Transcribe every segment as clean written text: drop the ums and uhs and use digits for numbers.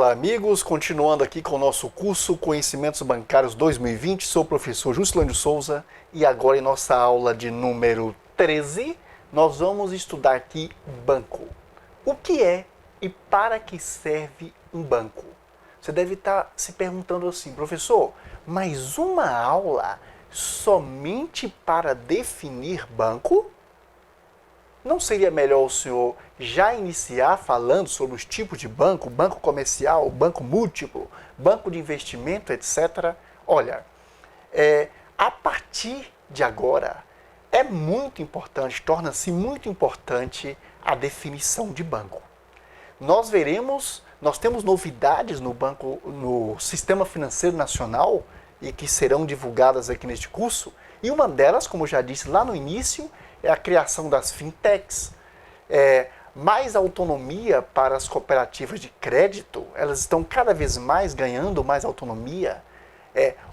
Olá, amigos. Continuando aqui com o nosso curso Conhecimentos Bancários 2020, sou o professor Juscelânio Souza e agora em nossa aula de número 13, nós vamos estudar aqui banco. O que é e para que serve um banco? Você deve estar se perguntando assim, professor, mais uma aula somente para definir banco? Não seria melhor o senhor já iniciar falando sobre os tipos de banco, banco comercial, banco múltiplo, banco de investimento, etc.? Olha, a partir de agora, é muito importante, torna-se muito importante a definição de banco. Nós temos novidades no Sistema Financeiro Nacional e que serão divulgadas aqui neste curso, e uma delas, como eu já disse lá no início, é a criação das fintechs, mais autonomia para as cooperativas de crédito, elas estão cada vez mais ganhando mais autonomia,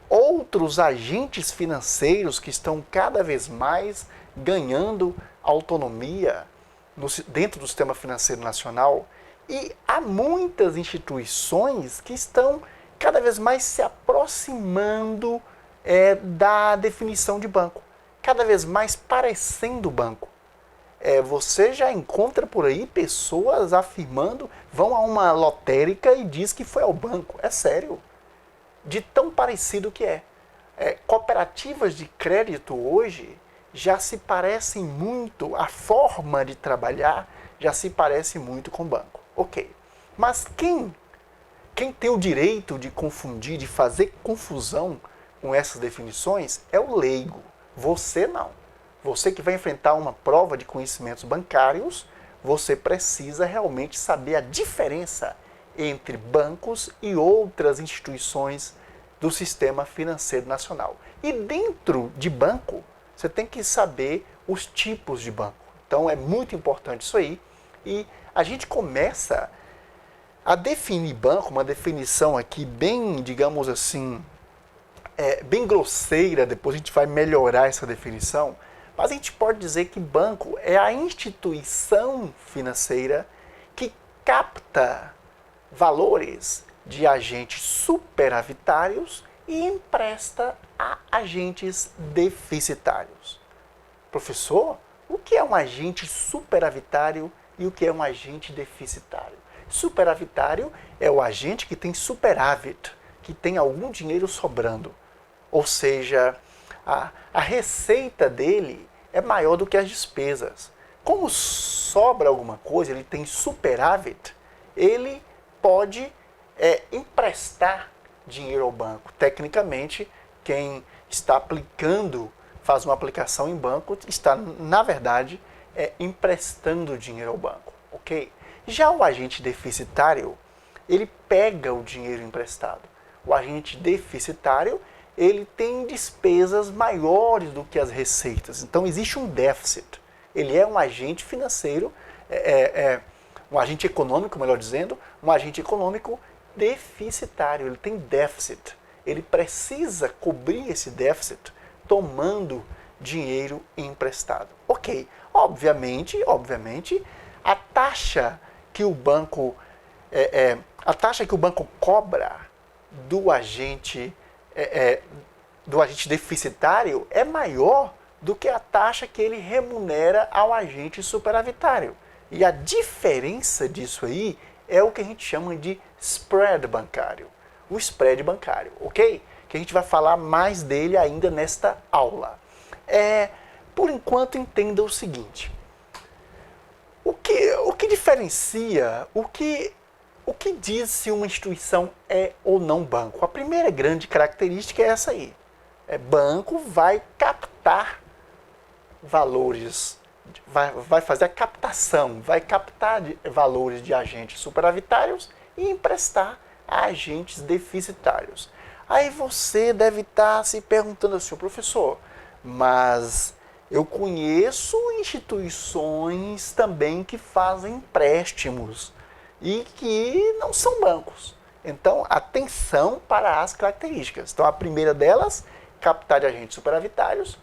outros agentes financeiros que estão cada vez mais ganhando autonomia dentro do sistema financeiro nacional, e há muitas instituições que estão cada vez mais se aproximando da definição de banco, cada vez mais parecendo banco. Você já encontra por aí pessoas afirmando, vão a uma lotérica e diz que foi ao banco. É sério. De tão parecido que é. Cooperativas de crédito hoje já se parecem muito, a forma de trabalhar já se parece muito com banco. Ok. Mas quem tem o direito de confundir, de fazer confusão com essas definições é o leigo. Você não. Você que vai enfrentar uma prova de conhecimentos bancários, você precisa realmente saber a diferença entre bancos e outras instituições do sistema financeiro nacional. E dentro de banco, você tem que saber os tipos de banco. Então é muito importante isso aí. E a gente começa a definir banco, uma definição aqui bem, digamos assim, bem grosseira, depois a gente vai melhorar essa definição, mas a gente pode dizer que banco é a instituição financeira que capta valores de agentes superavitários e empresta a agentes deficitários. Professor, o que é um agente superavitário e o que é um agente deficitário? Superavitário é o agente que tem superávit, que tem algum dinheiro sobrando. Ou seja, a receita dele é maior do que as despesas. Como sobra alguma coisa, ele tem superávit, ele pode emprestar dinheiro ao banco. Tecnicamente, quem está aplicando, faz uma aplicação em banco, está, na verdade, emprestando dinheiro ao banco. Ok? Já o agente deficitário, ele pega o dinheiro emprestado. O agente deficitário, ele tem despesas maiores do que as receitas. Então, existe um déficit. Ele é um agente financeiro, um agente econômico, melhor dizendo, um agente econômico deficitário. Ele tem déficit. Ele precisa cobrir esse déficit tomando dinheiro emprestado. Ok. Obviamente, a taxa que o banco cobra do agente deficitário é maior do que a taxa que ele remunera ao agente superavitário. E a diferença disso aí é o que a gente chama de spread bancário. O spread bancário, ok? Que a gente vai falar mais dele ainda nesta aula. Por enquanto, entenda o seguinte. O que diferencia, o que diz se uma instituição é ou não banco? A primeira grande característica é essa aí. Banco vai captar valores, vai fazer a captação, vai captar valores de agentes superavitários e emprestar a agentes deficitários. Aí você deve estar se perguntando assim, professor, mas eu conheço instituições também que fazem empréstimos e que não são bancos. Então, atenção para as características. Então, a primeira delas, captar de agentes superavitários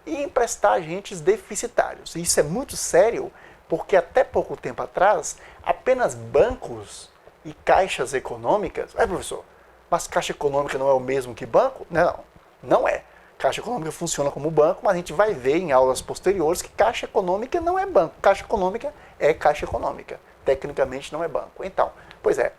e emprestar agentes deficitários. Isso é muito sério, porque até pouco tempo atrás, apenas bancos e caixas econômicas. Professor, mas caixa econômica não é o mesmo que banco? Não, não é. Caixa econômica funciona como banco, mas a gente vai ver em aulas posteriores que caixa econômica não é banco. Caixa econômica é caixa econômica. Tecnicamente não é banco. Então, pois é,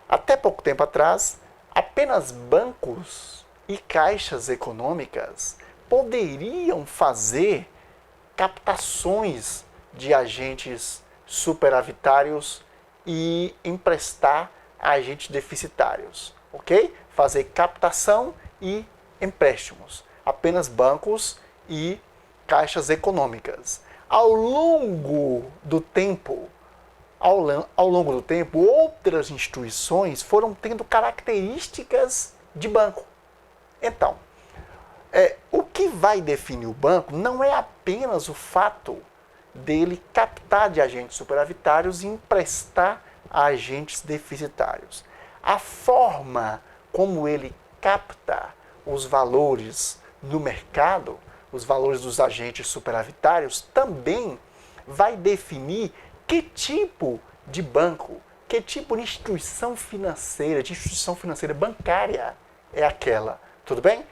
até pouco tempo atrás, apenas bancos e caixas econômicas poderiam fazer captações de agentes superavitários e emprestar a agentes deficitários, ok? Fazer captação e empréstimos. Apenas bancos e caixas econômicas. Ao longo do tempo, outras instituições foram tendo características de banco. Então, o que vai definir o banco não é apenas o fato dele captar de agentes superavitários e emprestar a agentes deficitários. A forma como ele capta os valores no mercado, os valores dos agentes superavitários, também vai definir que tipo de banco, que tipo de instituição financeira bancária é aquela. Tudo bem?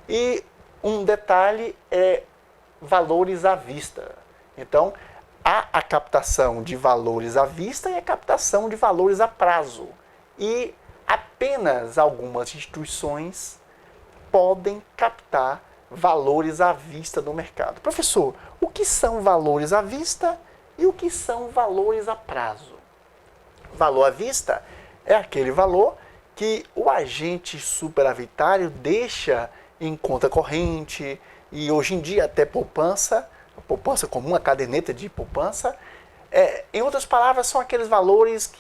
E um detalhe é valores à vista. Então, há a captação de valores à vista e a captação de valores a prazo. E apenas algumas instituições podem captar valores à vista no mercado. Professor, o que são valores à vista e o que são valores a prazo? Valor à vista é aquele valor que o agente superavitário deixa em conta corrente e hoje em dia até poupança comum, a caderneta de poupança. Em outras palavras, são aqueles valores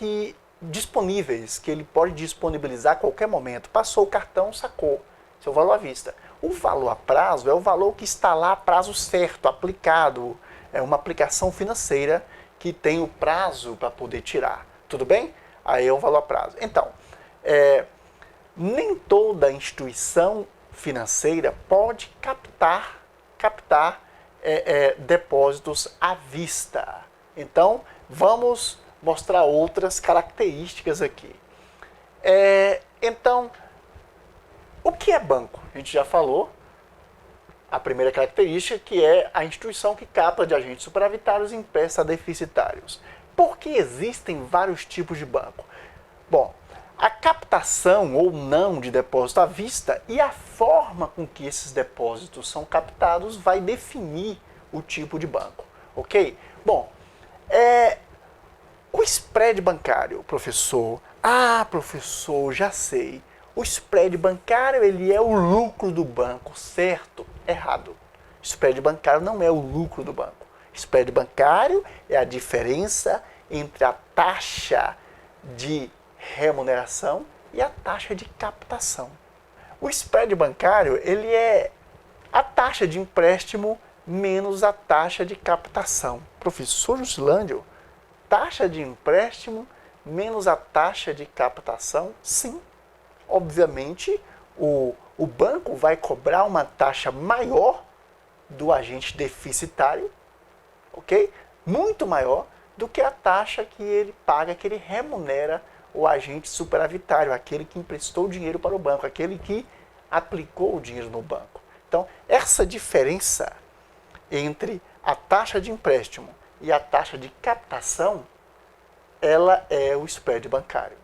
disponíveis, que ele pode disponibilizar a qualquer momento. Passou o cartão, sacou. Seu valor à vista. O valor a prazo é o valor que está lá a prazo certo, aplicado. É uma aplicação financeira que tem o prazo para poder tirar. Tudo bem? Aí é o valor a prazo. Então, nem toda instituição financeira pode captar depósitos à vista. Então, vamos mostrar outras características aqui. Então, o que é banco? A gente já falou. A primeira característica, que é a instituição que capta de agentes superavitários e empresta a deficitários. Por que existem vários tipos de banco? Bom, a captação ou não de depósito à vista e a forma com que esses depósitos são captados vai definir o tipo de banco, ok? Bom, o spread bancário, professor. Professor, já sei. O spread bancário, ele é o lucro do banco, certo? Errado. Spread bancário não é o lucro do banco. Spread bancário é a diferença entre a taxa de remuneração e a taxa de captação. O spread bancário, ele é a taxa de empréstimo menos a taxa de captação. Professor Juscelândio, taxa de empréstimo menos a taxa de captação? Sim. Obviamente, o banco vai cobrar uma taxa maior do agente deficitário, ok? Muito maior do que a taxa que ele paga, que ele remunera o agente superavitário, aquele que emprestou dinheiro para o banco, aquele que aplicou o dinheiro no banco. Então, essa diferença entre a taxa de empréstimo e a taxa de captação, ela é o spread bancário.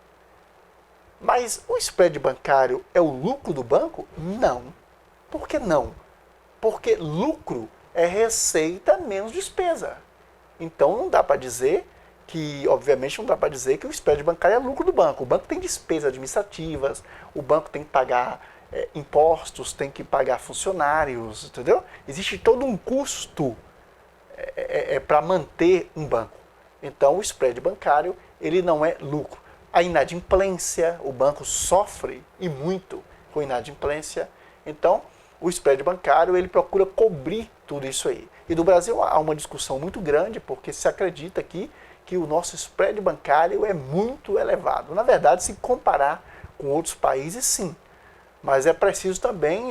Mas o spread bancário é o lucro do banco? Não. Por que não? Porque lucro é receita menos despesa. Então não dá para dizer que, obviamente, não dá para dizer que o spread bancário é lucro do banco. O banco tem despesas administrativas, o banco tem que pagar impostos, tem que pagar funcionários, entendeu? Existe todo um custo para manter um banco. Então o spread bancário, ele não é lucro. A inadimplência, o banco sofre e muito com inadimplência. Então, o spread bancário, ele procura cobrir tudo isso aí. E no Brasil há uma discussão muito grande, porque se acredita aqui que o nosso spread bancário é muito elevado. Na verdade, se comparar com outros países, sim. Mas é preciso também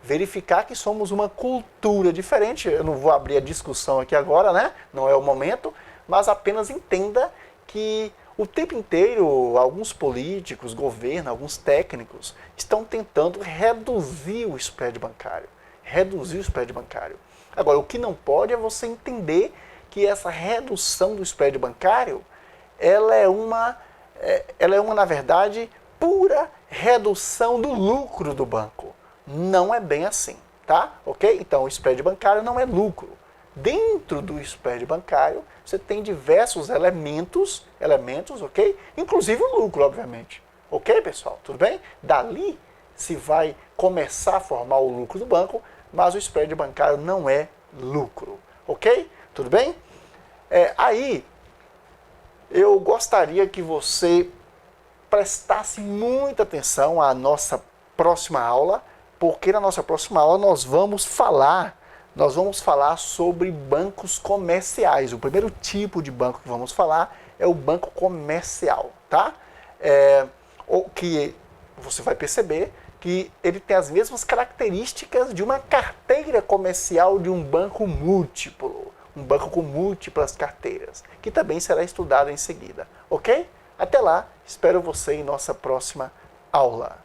verificar que somos uma cultura diferente. Eu não vou abrir a discussão aqui agora, né? Não é o momento, mas apenas entenda que O tempo inteiro, alguns políticos, governo, alguns técnicos estão tentando reduzir o spread bancário. Reduzir o spread bancário. Agora, o que não pode é você entender que essa redução do spread bancário, ela é uma, na verdade, pura redução do lucro do banco. Não é bem assim, tá? Ok? Então, o spread bancário não é lucro. Dentro do spread bancário, você tem diversos elementos, ok? Inclusive o lucro, obviamente. Ok, pessoal? Tudo bem? Dali se vai começar a formar o lucro do banco, mas o spread bancário não é lucro. Ok? Tudo bem? Aí, eu gostaria que você prestasse muita atenção à nossa próxima aula, porque na nossa próxima aula nós vamos falar sobre bancos comerciais. O primeiro tipo de banco que vamos falar é o banco comercial, tá? O que você vai perceber que ele tem as mesmas características de uma carteira comercial de um banco múltiplo, um banco com múltiplas carteiras, que também será estudado em seguida, ok? Até lá, espero você em nossa próxima aula.